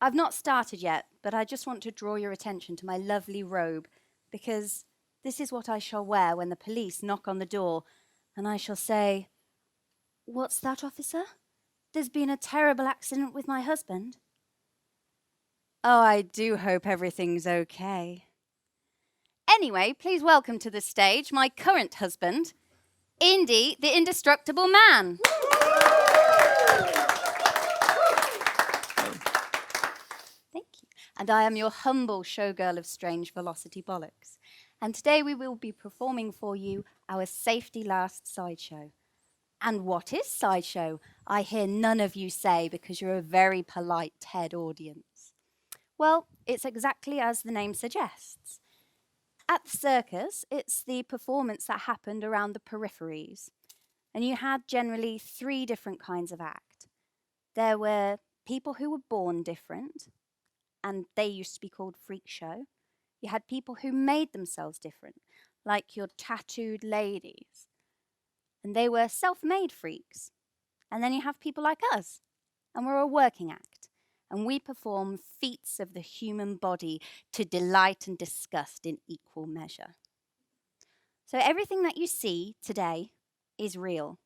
I've not started yet, but I just want to draw your attention to my lovely robe, because this is what I shall wear when the police knock on the door, and I shall say, "What's that, officer? There's been a terrible accident with my husband." "Oh, I do hope everything's okay." Anyway, please welcome to the stage my current husband, Indy, the Indestructible Man. Thank you. And I am your humble showgirl of strange velocity bollocks. And today we will be performing for you our safety last sideshow. And what is sideshow? I hear none of you say because you're a very polite TED audience. Well, it's exactly as the name suggests. At the circus, it's the performance that happened around the peripheries. And you had generally 3 different kinds of act. There were people who were born different, and they used to be called freak show. You had people who made themselves different, like your tattooed ladies. And they were self-made freaks. And then you have people like us, and we're a working act. And we perform feats of the human body to delight and disgust in equal measure. So everything that you see today is real.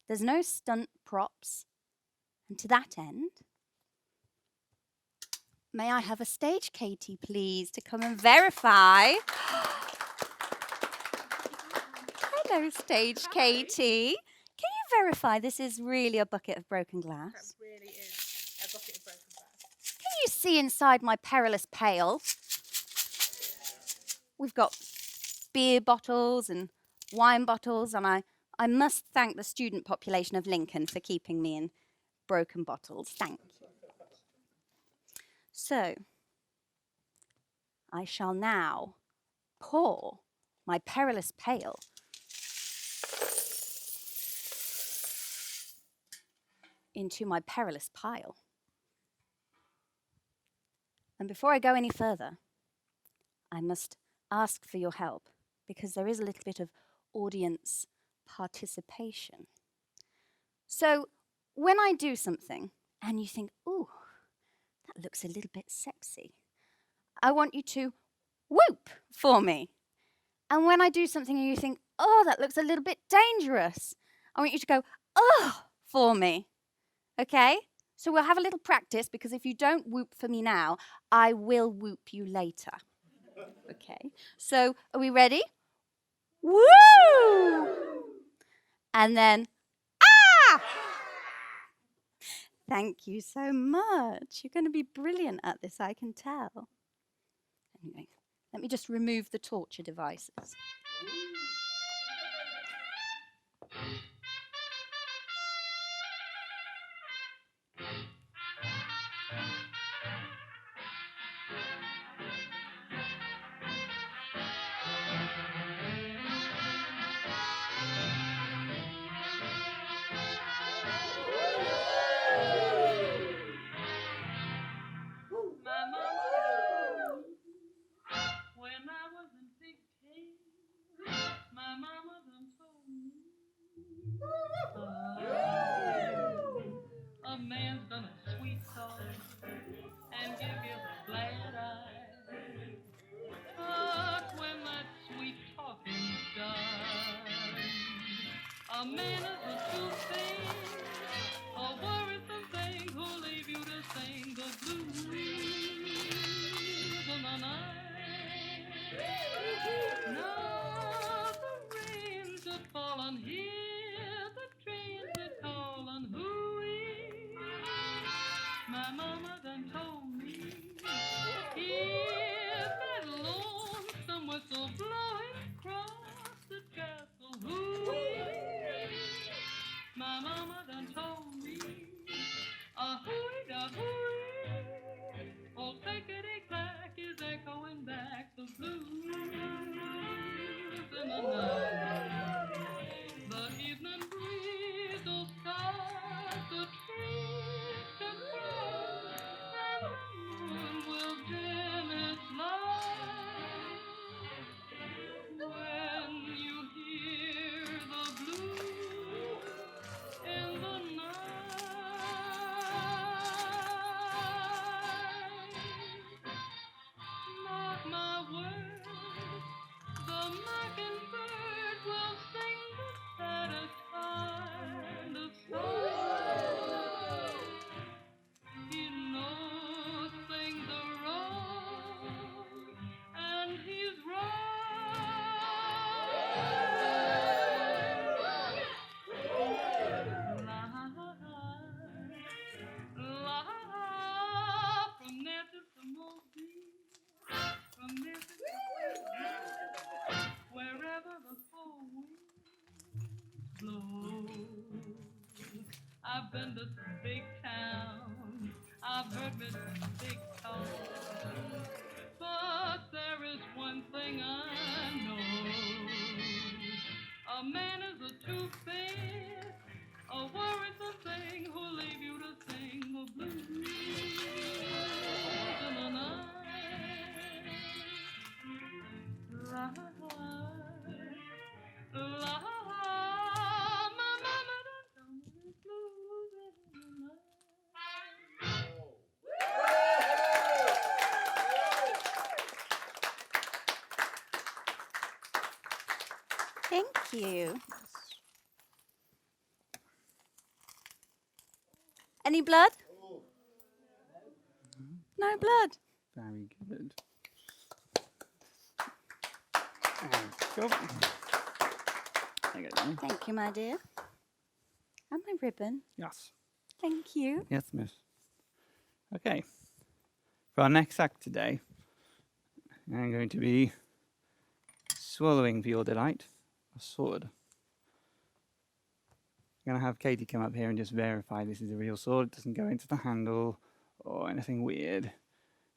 There's no stunt props. And to that end, may I have a stage Katie, please, to come and verify? Hello, stage Katie. Can you verify this is really a bucket of broken glass? That really is a bucket of broken glass. Can you see inside my perilous pail? We've got beer bottles and wine bottles, and I must thank the student population of Lincoln for keeping me in broken bottles. Thank you. So, I shall now pour my perilous pail into my perilous pile. And before I go any further, I must ask for your help, because there is a little bit of audience participation. So when I do something and you think, "Ooh, that looks a little bit sexy," I want you to whoop for me. And when I do something and you think, "Oh, that looks a little bit dangerous," I want you to go, "Oh," for me. Okay? So we'll have a little practice, because if you don't whoop for me now, I will whoop you later. Okay? So are we ready? Woo! And then, ah! Thank you so much. You're going to be brilliant at this, I can tell. Anyway, let me just remove the torture devices. A man's done a sweet talk and give you the glad eye. But when that sweet talking's done, a man is a true thing, a worrisome thing who'll leave you to sing the blues in the night. Now the rains have fallen here, the trains are calling, hooey. My mama done told me, hear that lonesome whistle blowing across the castle, hooey. My mama done blow. I've been to some big towns, I've heard me some big talk, but there is one thing I know. A man is a two-faced, a worrisome thing who'll leave you to sing the blues in the night. La, la, my mama done told me the blues in the night. Thank you. Any blood? No blood. Very good. There you go. There you go. Danny. Thank you, my dear. And my ribbon. Yes. Thank you. Yes, miss. Okay. For our next act today, I'm going to be swallowing for your delight a sword. I'm going to have Katie come up here and just verify this is a real sword. It doesn't go into the handle or anything weird.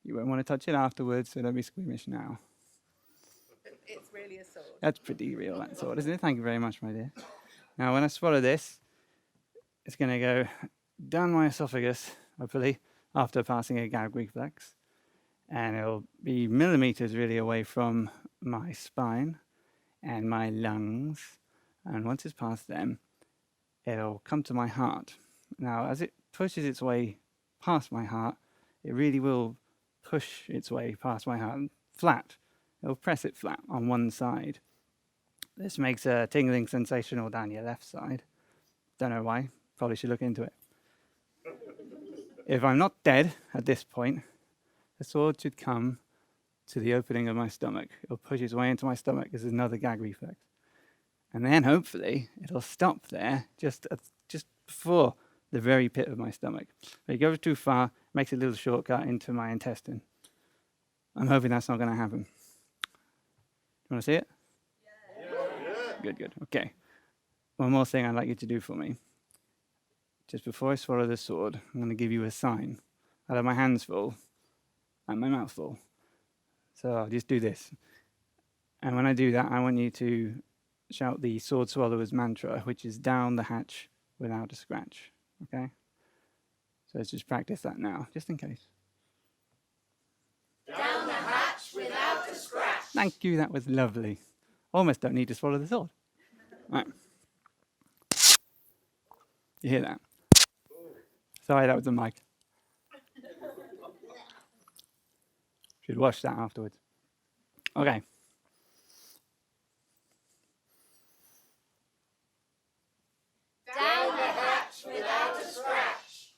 You won't want to touch it afterwards, so don't be squeamish now. It's really a sword. That's pretty real, that sword, isn't it? Thank you very much, my dear. Now, when I swallow this, it's going to go down my esophagus, hopefully, after passing a gag reflex. And it'll be millimeters really away from my spine and my lungs. And once it's past them, it'll come to my heart. Now, as it pushes its way past my heart, it really will push its way past my heart flat. It'll press it flat on one side. This makes a tingling sensation all down your left side. Don't know why. Probably should look into it. If I'm not dead at this point, the sword should come to the opening of my stomach. It'll push its way into my stomach. This is another gag reflex. And then hopefully it'll stop there just before the very pit of my stomach. If it goes too far, it makes a little shortcut into my intestine. I'm hoping that's not going to happen. You want to see it? Yeah. Good. Okay. One more thing I'd like you to do for me. Just before I swallow the sword, I'm going to give you a sign. I'll have my hands full and my mouth full. So I'll just do this. And when I do that, I want you to shout the sword swallower's mantra, which is down the hatch without a scratch. Okay? So let's just practice that now, just in case. Down the hatch without a scratch. Thank you, that was lovely. Almost don't need to swallow the sword. Right. You hear that? Sorry, that was the mic. Should wash that afterwards. Okay. Down the hatch without a scratch.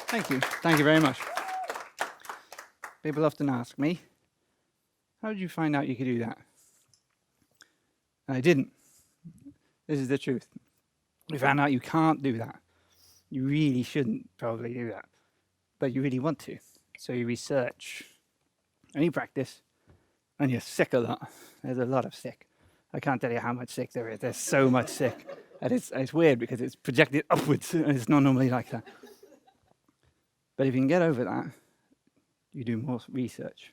Thank you. Thank you very much. People often ask me, how did you find out you could do that? And I didn't. This is the truth. We found out you can't do that. You really shouldn't probably do that. But you really want to. So you research and you practice and you're sick a lot. There's a lot of sick. I can't tell you how much sick there is. There's so much sick. And it's weird because it's projected upwards and it's not normally like that. But if you can get over that, you do more research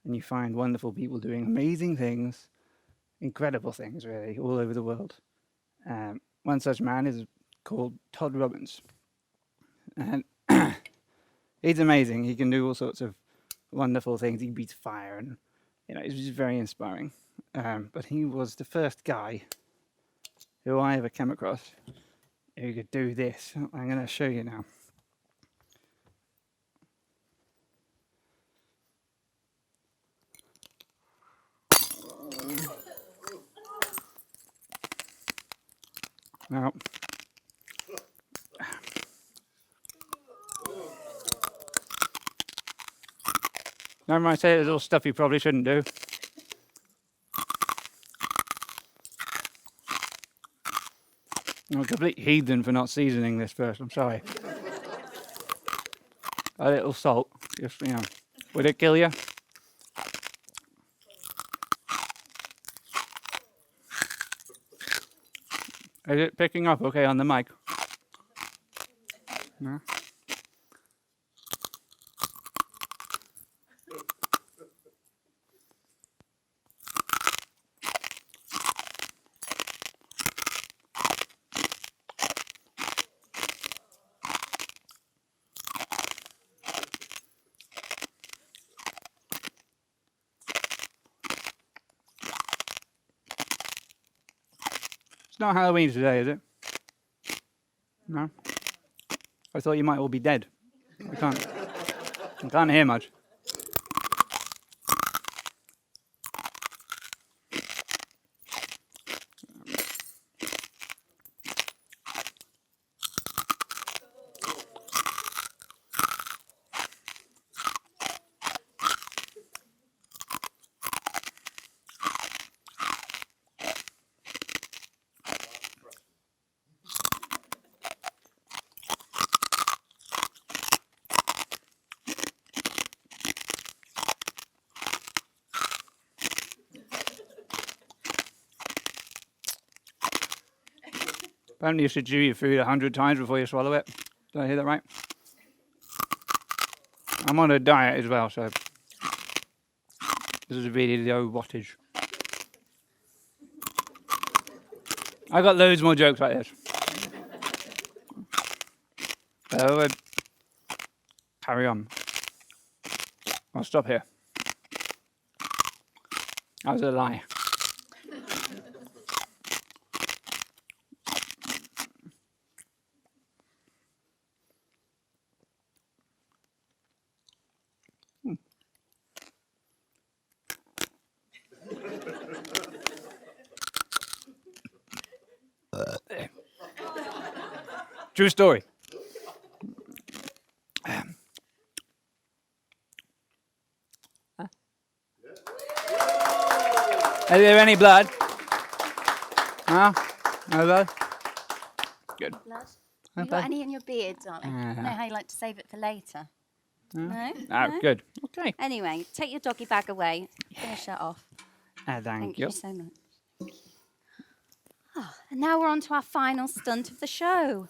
and you find wonderful people doing amazing things, incredible things really, all over the world. One such man is called Todd Robbins. And he's amazing. He can do all sorts of wonderful things. He breathes fire and, it's just very inspiring. But he was the first guy who I ever came across who could do this. I'm going to show you now. Now, never mind, say there's all stuff you probably shouldn't do. I'm a complete heathen for not seasoning this first. I'm sorry. A little salt, just, you know. Would it kill you? Is it picking up okay on the mic? No? It's not Halloween today, is it? No? I thought you might all be dead. I can't hear much. Apparently you should chew your food 100 times before you swallow it. Did I hear that right? I'm on a diet as well, so this is really low wattage. I got loads more jokes like this. So carry on. I'll stop here. That was a lie. True story. Is there any blood? No? No blood? Good. Blood? You got any in your beard, darling? I know how you like to save it for later. No? Ah, No? good. Okay. Anyway, take your doggy bag away. Finish that off. Thank Thank you. you so much. Oh, and now we're on to our final stunt of the show.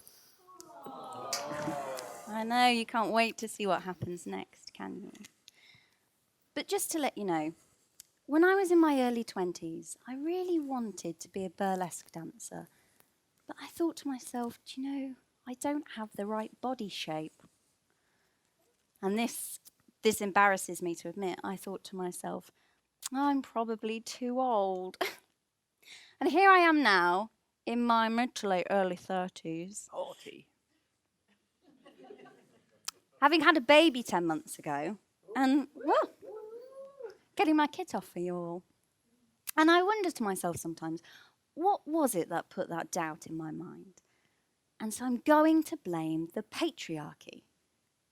I know, you can't wait to see what happens next, can you? But just to let you know, when I was in my early 20s, I really wanted to be a burlesque dancer. But I thought to myself, do you know, I don't have the right body shape. And this embarrasses me to admit. I thought to myself, I'm probably too old. And here I am now, in my mid to late early 30s. 40. Having had a baby 10 months ago, and, well, getting my kit off for you all. And I wonder to myself sometimes, what was it that put that doubt in my mind? And so I'm going to blame the patriarchy,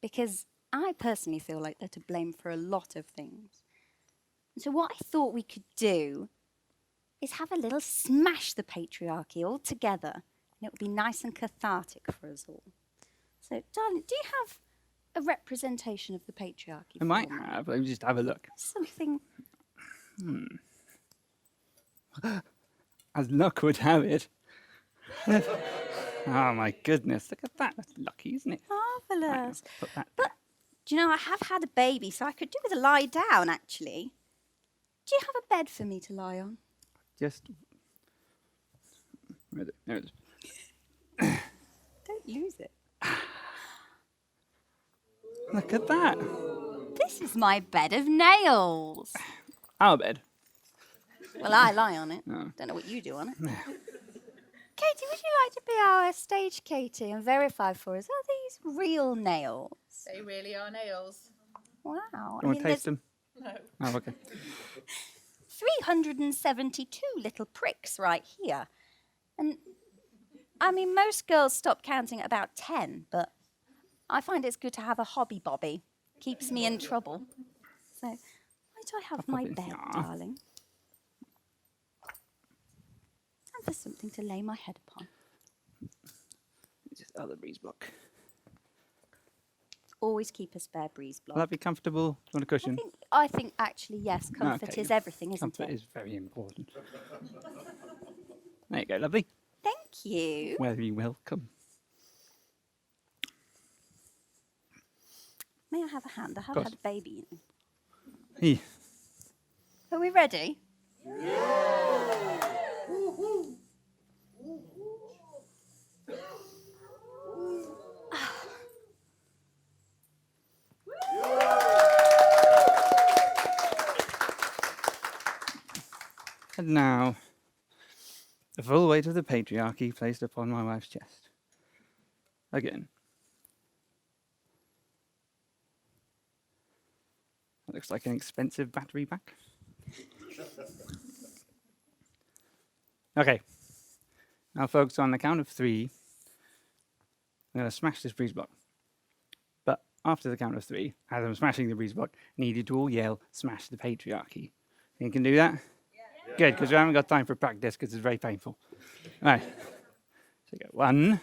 because I personally feel like they're to blame for a lot of things. And so what I thought we could do is have a little smash the patriarchy all together, and it would be nice and cathartic for us all. So, darling, do you have a representation of the patriarchy? I might for me? have. Let me just have a look. Something. As luck would have it. Oh my goodness, look at that. That's lucky, isn't it? Marvellous. Put that But, do you know, I have had a baby, so I could do with a lie down, actually. Do you have a bed for me to lie on? just. Where is it? There it is. Don't lose it. Look at that. This is my bed of nails. Our bed. Well, I lie on it. Oh. Don't know what you do on it. Katie, would you like to be our stage Katie and verify for us? Are these real nails? They really are nails. Wow. You want to taste them? No. Oh, okay. 372 little pricks right here. And, I mean, most girls stop counting at about 10, but I find it's good to have a hobby bobby. Keeps me in trouble. So, why do I have my hobby. bed, Aw. darling? And for something to lay my head upon. other breeze block. Always keep a spare breeze block. Will that be comfortable? Do you want a cushion? I think actually, yes, comfort Okay. is everything, isn't Comfort it? is very important. There you go, lovely. Thank you. Very welcome. May I have a hand? I have course. had a baby in. Hey. Are we ready? And now, the full weight of the patriarchy placed upon my wife's chest. Again. That looks like an expensive battery pack. Okay. Now, folks, on the count of 3, I'm going to smash this breeze block. But after the count of 3, as I'm smashing the breeze block, I need you to all yell, "Smash the patriarchy." You can do that? Yeah. Good, because we haven't got time for practice because it's very painful. All right. So go 1,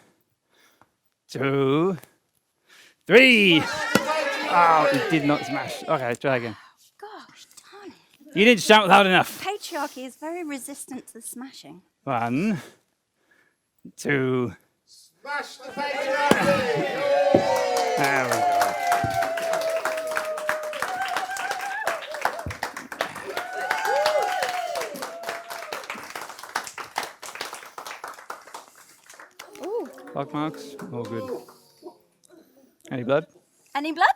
2, 3. Oh, it did not smash. Okay, try again. Gosh, darn it. You didn't shout loud enough. Patriarchy is very resistant to the smashing. 1, 2. Smash the patriarchy! There we go. Ooh. Clock marks, all good. Any blood? Any blood?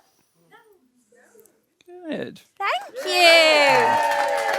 Good. Thank you.